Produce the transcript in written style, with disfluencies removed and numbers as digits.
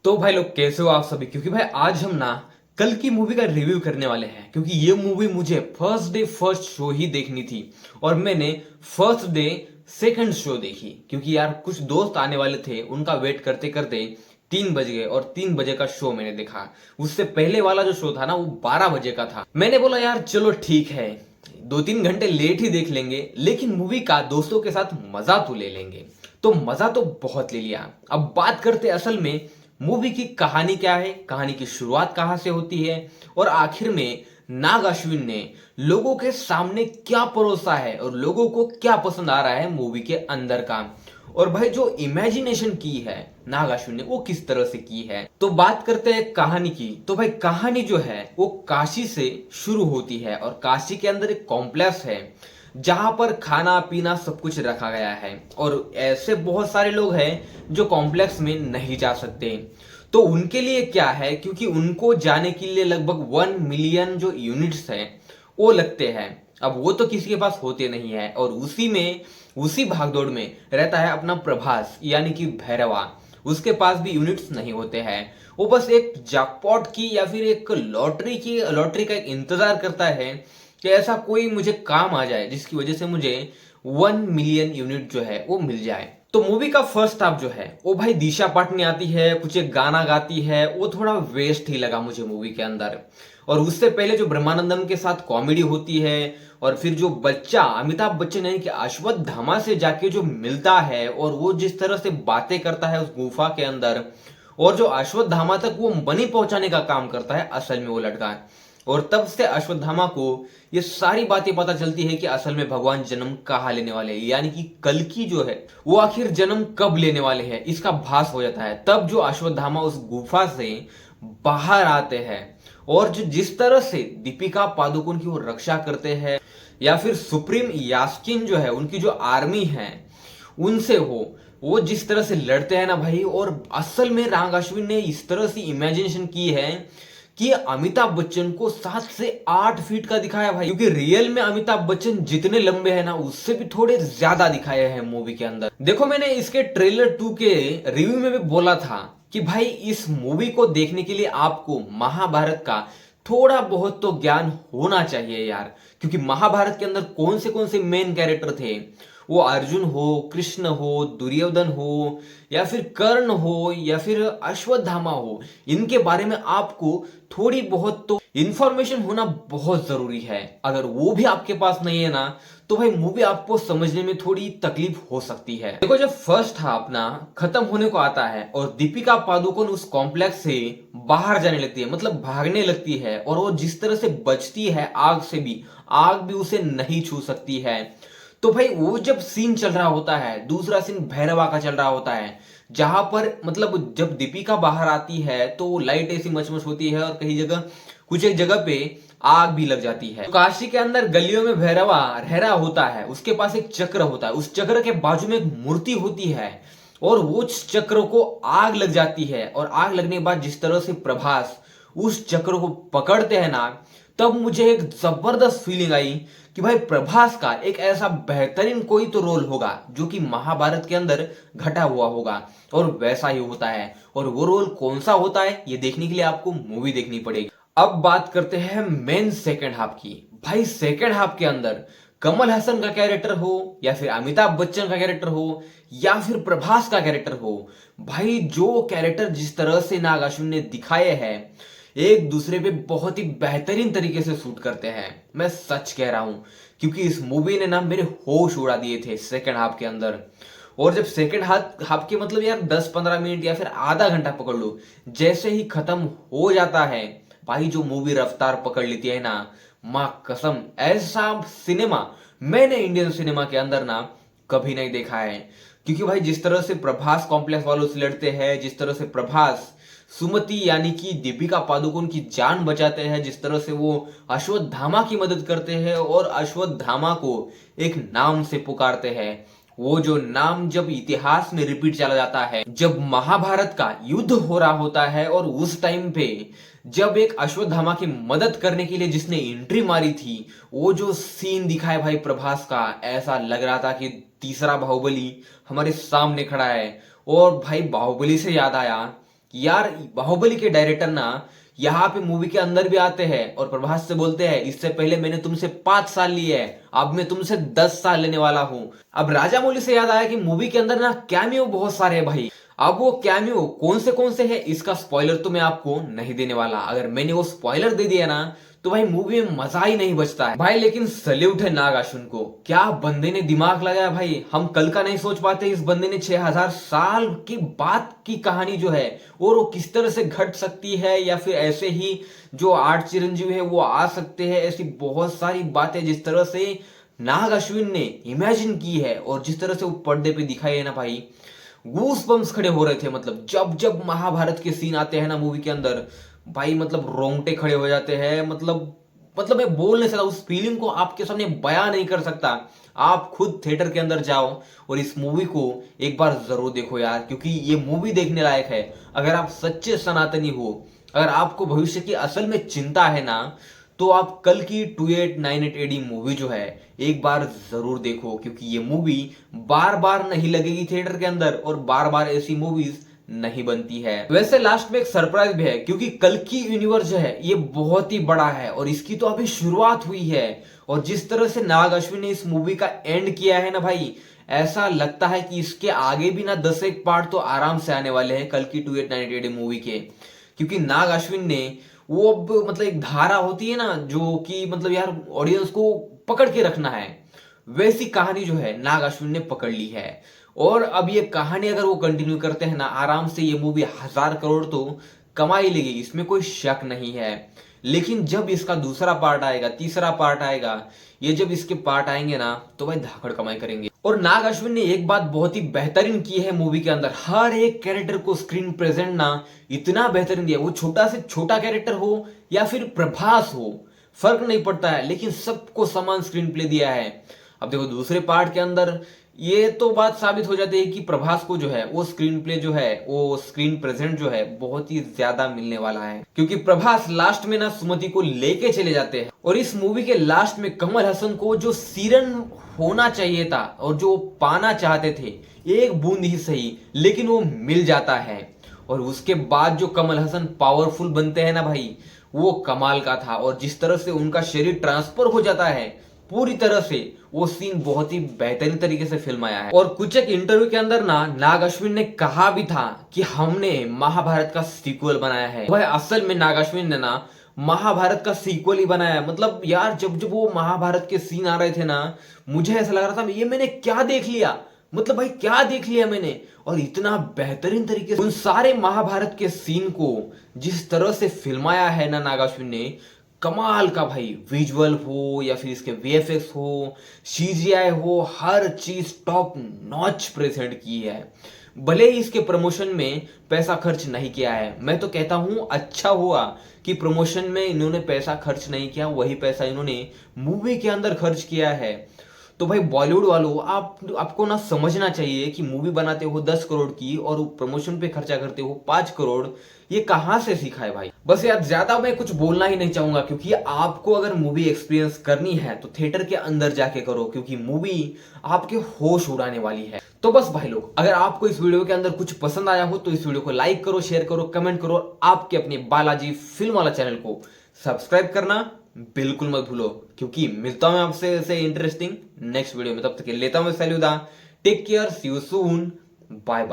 तो भाई लोग कैसे हो आप सभी। क्योंकि भाई आज हम ना कल की मूवी का रिव्यू करने वाले हैं, क्योंकि ये मूवी मुझे फर्स्ट डे फर्स्ट शो ही देखनी थी और मैंने फर्स्ट डे सेकंड शो देखी। क्योंकि यार कुछ दोस्त आने वाले थे, उनका वेट करते करते 3 बज गए और 3 बजे का शो मैंने देखा। उससे पहले वाला जो शो था ना वो 12 बजे का था। मैंने बोला यार चलो ठीक है, 2-3 घंटे लेट ही देख लेंगे, लेकिन मूवी का दोस्तों के साथ मजा तो ले लेंगे। तो मजा तो बहुत ले लिया। अब बात करते असल में मूवी की कहानी क्या है, कहानी की शुरुआत कहां से होती है और आखिर में नाग अश्विन ने लोगों के सामने क्या परोसा है और लोगों को क्या पसंद आ रहा है मूवी के अंदर का। और भाई जो इमेजिनेशन की है नाग अश्विन ने वो किस तरह से की है। तो बात करते हैं कहानी की। तो भाई कहानी जो है वो काशी से शुरू होती है और काशी के अंदर एक कॉम्प्लेक्स है जहां पर खाना पीना सब कुछ रखा गया है और ऐसे बहुत सारे लोग हैं जो कॉम्प्लेक्स में नहीं जा सकते। तो उनके लिए क्या है, क्योंकि उनको जाने के लिए लगभग 1 मिलियन जो यूनिट्स हैं वो लगते हैं। अब वो तो किसी के पास होते नहीं है और उसी भागदौड़ में रहता है अपना प्रभास यानी कि भैरवा। उसके पास भी यूनिट्स नहीं होते हैं। वो बस एक जैकपॉट की या फिर एक लॉटरी का एक इंतजार करता है कि ऐसा कोई मुझे काम आ जाए जिसकी वजह से मुझे 1 मिलियन यूनिट जो है वो मिल जाए। तो मूवी का फर्स्ट हाफ जो है वो भाई दिशा पाटनी आती है, कुछ एक गाना गाती है, वो थोड़ा वेस्ट ही लगा मुझे मूवी के अंदर। और उससे पहले जो ब्रह्मानंदम के साथ कॉमेडी होती है और फिर जो बच्चा अमिताभ बच्चन यानी कि अश्वत्थामा से जाके जो मिलता है और वो जिस तरह से बातें करता है उस गुफा के अंदर, और जो अश्वत्थामा तक वो मनी पहुंचाने का काम करता है असल में वो लड़का। और तब से अश्वत्थामा को ये सारी बातें पता चलती है कि असल में भगवान जन्म कहाँ लेने वाले हैं, यानी कि कल्कि जो है वो आखिर जन्म कब लेने वाले हैं इसका भास हो जाता है। तब जो अश्वत्थामा उस गुफा से बाहर आते हैं और जो जिस तरह से दीपिका पादुकोण की वो रक्षा करते हैं या फिर सुप्रीम यास्किन जो है उनकी जो आर्मी है उनसे हो, वो जिस तरह से लड़ते हैं ना भाई। और असल में नाग अश्विन ने इस तरह से इमेजिनेशन की है कि अमिताभ बच्चन को 7 से 8 फीट का दिखाया भाई, क्योंकि रियल में अमिताभ बच्चन जितने लंबे हैं ना उससे भी थोड़े ज्यादा दिखाए हैं मूवी के अंदर। देखो मैंने इसके ट्रेलर 2 के रिव्यू में भी बोला था कि भाई इस मूवी को देखने के लिए आपको महाभारत का थोड़ा बहुत तो ज्ञान होना चाहिए यार। क्योंकि महाभारत के अंदर कौन से मेन कैरेक्टर थे, वो अर्जुन हो, कृष्ण हो, दुर्योधन हो या फिर कर्ण हो या फिर अश्वत्थामा हो, इनके बारे में आपको थोड़ी बहुत तो इंफॉर्मेशन होना बहुत जरूरी है। अगर वो भी आपके पास नहीं है ना तो भाई मूवी आपको समझने में थोड़ी तकलीफ हो सकती है। देखो जब फर्स्ट हाफ ना खत्म होने को आता है और दीपिका पादुकोण उस कॉम्प्लेक्स से बाहर जाने लगती है, मतलब भागने लगती है, और वो जिस तरह से बचती है आग से भी, आग भी उसे नहीं छू सकती है। तो भाई वो जब सीन चल रहा होता है, दूसरा सीन भैरवा का चल रहा होता है जहां पर मतलब जब दीपिका बाहर आती है तो लाइट ऐसी मचमच होती है और कहीं जगह कुछ एक जगह पे आग भी लग जाती है। तो काशी के अंदर गलियों में भैरवा रह रहा होता है, उसके पास एक चक्र होता है, उस चक्र के बाजू में एक मूर्ति होती है और वो चक्र को आग लग जाती है। और आग लगने के बाद जिस तरह से प्रभास उस चक्र को पकड़ते हैं ना, तब मुझे एक जबरदस्त फीलिंग आई कि भाई प्रभास का एक ऐसा बेहतरीन कोई तो रोल होगा जो कि महाभारत के अंदर घटा हुआ होगा और वैसा ही होता है। और वो रोल कौन सा होता है ये देखने के लिए आपको मूवी देखनी पड़ेगी। अब बात करते हैं मेन सेकंड हाफ की। भाई सेकंड हाफ के अंदर कमल हसन का कैरेक्टर हो या फिर अमिताभ बच्चन का कैरेक्टर हो या फिर प्रभास का कैरेक्टर हो, भाई जो कैरेक्टर जिस तरह से नाग अश्विन ने दिखाए हैं एक दूसरे पे बहुत ही बेहतरीन तरीके से शूट करते हैं। मैं सच कह रहा हूं, क्योंकि इस मूवी ने ना मेरे होश उड़ा दिए थे सेकंड हाफ के अंदर। और जब सेकंड हाफ के मतलब यार 10-15 मिनट या फिर आधा घंटा पकड़ लो, जैसे ही खत्म हो जाता है भाई जो मूवी रफ्तार पकड़ लेती है ना, मां कसम ऐसा सिनेमा मैंने इंडियन सिनेमा के अंदर ना कभी नहीं देखा है। क्योंकि भाई जिस तरह से प्रभास कॉम्प्लेक्स वालों से लड़ते हैं, जिस तरह से प्रभास सुमति यानी कि दीपिका पादुकोण की जान बचाते हैं, जिस तरह से वो अश्वत्थामा की मदद करते हैं और अश्वत्थामा को एक नाम से पुकारते हैं, वो जो नाम जब इतिहास में रिपीट चला जाता है, जब महाभारत का युद्ध हो रहा होता है और उस टाइम पे जब एक अश्वत्थामा की मदद करने के लिए जिसने एंट्री मारी थी, वो जो सीन दिखाए भाई प्रभास का, ऐसा लग रहा था कि तीसरा बाहुबली हमारे सामने खड़ा है। और भाई बाहुबली से याद आया कि यार बाहुबली के डायरेक्टर ना यहाँ पे मूवी के अंदर भी आते हैं और प्रभास से बोलते हैं इससे पहले मैंने तुमसे 5 साल लिए है, अब मैं तुमसे 10 साल लेने वाला हूं। अब राजा मौली से याद आया कि मूवी के अंदर ना कैमियो बहुत सारे हैं भाई। अब वो कैमियो कौन से है इसका स्पॉइलर तो मैं आपको नहीं देने वाला। अगर मैंने वो स्पॉइलर दे दिया ना तो भाई मूवी में मजा ही नहीं बचता है भाई। लेकिन सल्यूट है नाग अश्विन को, क्या बंदे ने दिमाग लगाया भाई। हम कल का नहीं सोच पाते, इस बंदे ने 6000 साल की बात की कहानी जो है और वो किस तरह से घट सकती है, या फिर ऐसे ही जो 8 चिरंजीव है वो आ सकते हैं। ऐसी बहुत सारी बातें जिस तरह से नाग अश्विन ने इमेजिन की है और जिस तरह से वो पर्दे पे दिखाई है ना भाई, गूस बम्स खड़े हो रहे थे। मतलब जब जब महाभारत के सीन आते हैं ना मूवी के अंदर भाई, मतलब रोंगटे खड़े हो जाते हैं। मतलब मैं बोल नहीं सकता, उस फीलिंग को आपके सामने बयां नहीं कर सकता। आप खुद थिएटर के अंदर जाओ और इस मूवी को एक बार जरूर देखो यार, क्योंकि ये मूवी देखने लायक है। अगर आप सच्चे सनातनी हो, अगर आपको भविष्य की असल में चिंता है ना, तो आप कल की 2898 एडी मूवी जो है एक बार जरूर देखो, क्योंकि ये मूवी बार बार नहीं लगेगी थिएटर के अंदर और बार बार ऐसी मूवीज नहीं बनती है। वैसे लास्ट में एक सरप्राइज भी है, क्योंकि कल की यूनिवर्स जो है ये बहुत ही बड़ा है और इसकी तो अभी शुरुआत हुई है। और जिस तरह से नाग अश्विन ने इस मूवी का एंड किया है ना भाई, ऐसा लगता है कि इसके आगे भी ना 10 एक पार्ट तो आराम से आने वाले हैं कल की 2898 मूवी के। क्योंकि नाग अश्विन ने वो अब मतलब एक धारा होती है ना जो कि मतलब यार ऑडियंस को पकड़ के रखना है, वैसी कहानी जो है नाग अश्विन ने पकड़ ली है। और अब ये कहानी अगर वो कंटिन्यू करते हैं ना, आराम से ये मूवी 1000 करोड़ तो कमा ही लेगी, इसमें कोई शक नहीं है। लेकिन जब इसका दूसरा पार्ट आएगा, तीसरा पार्ट आएगा, ये जब इसके पार्ट आएंगे ना तो भाई धाकड़ कमाई करेंगे। और नाग अश्विन ने एक बात बहुत ही बेहतरीन की है मूवी के अंदर, हर एक कैरेक्टर को स्क्रीन प्रेजेंट ना इतना बेहतरीन दिया। वो छोटा से छोटा कैरेक्टर हो या फिर प्रभास हो, फर्क नहीं पड़ता है, लेकिन सबको समान स्क्रीन प्ले दिया है। अब देखो दूसरे पार्ट के अंदर ये तो बात साबित हो जाती है कि प्रभास को जो है वो स्क्रीन प्ले जो है, वो स्क्रीन प्रेजेंट जो है बहुत ही ज्यादा मिलने वाला है। क्योंकि प्रभास लास्ट में ना सुमति को लेके चले जाते हैं और इस मूवी के लास्ट में कमल हसन को जो सीरन होना चाहिए था और जो पाना चाहते थे, एक बूंद ही सही, लेकिन वो मिल जाता है। और उसके बाद जो कमल हसन पावरफुल बनते हैं ना भाई, वो कमाल का था। और जिस तरह से उनका शरीर ट्रांसफर हो जाता है पूरी तरह से, वो सीन बहुत ही बेहतरीन तरीके से फिल्माया है। और कुछ एक इंटरव्यू के अंदर ना नाग अश्विन ने कहा भी था कि हमने महाभारत का सीक्वल बनाया है। भाई असल में नाग अश्विन ने ना महाभारत का सीक्वल ही बनाया है। मतलब यार जब जब वो महाभारत के सीन आ रहे थे ना, मुझे ऐसा लग रहा था ये मैंने क्या देख लिया, मतलब भाई क्या देख लिया मैंने। और इतना बेहतरीन तरीके से उन सारे महाभारत के सीन को जिस तरह से फिल्माया है ना नाग अश्विन ने, कमाल का भाई। विजुअल हो या फिर इसके वीएफएक्स हो, सीजीआई हो, हर चीज टॉप नॉच प्रेजेंट की है। भले ही इसके प्रमोशन में पैसा खर्च नहीं किया है, मैं तो कहता हूं अच्छा हुआ कि प्रमोशन में इन्होंने पैसा खर्च नहीं किया, वही पैसा इन्होंने मूवी के अंदर खर्च किया है। तो भाई बॉलीवुड वालों, आपको ना समझना चाहिए कि मूवी बनाते हो 10 करोड़ की और प्रमोशन पे खर्चा करते हो 5 करोड़, ये कहां से सीखा है भाई। बस यार ज्यादा मैं कुछ बोलना ही नहीं चाहूंगा, क्योंकि आपको अगर मूवी एक्सपीरियंस करनी है तो थिएटर के अंदर जाके करो, क्योंकि मूवी आपके होश उड़ाने वाली है। तो बस भाई लोग, अगर आपको इस वीडियो के अंदर कुछ पसंद आया हो तो इस वीडियो को लाइक करो, शेयर करो, कमेंट करो, आपके अपने बालाजी फिल्म वाला चैनल को सब्सक्राइब करना बिल्कुल मत भूलो। क्योंकि मिलता हूं आपसे ऐसे इंटरेस्टिंग नेक्स्ट वीडियो में, तब तक लेता हूं सैल्यूदा, take care, see you soon, bye bye.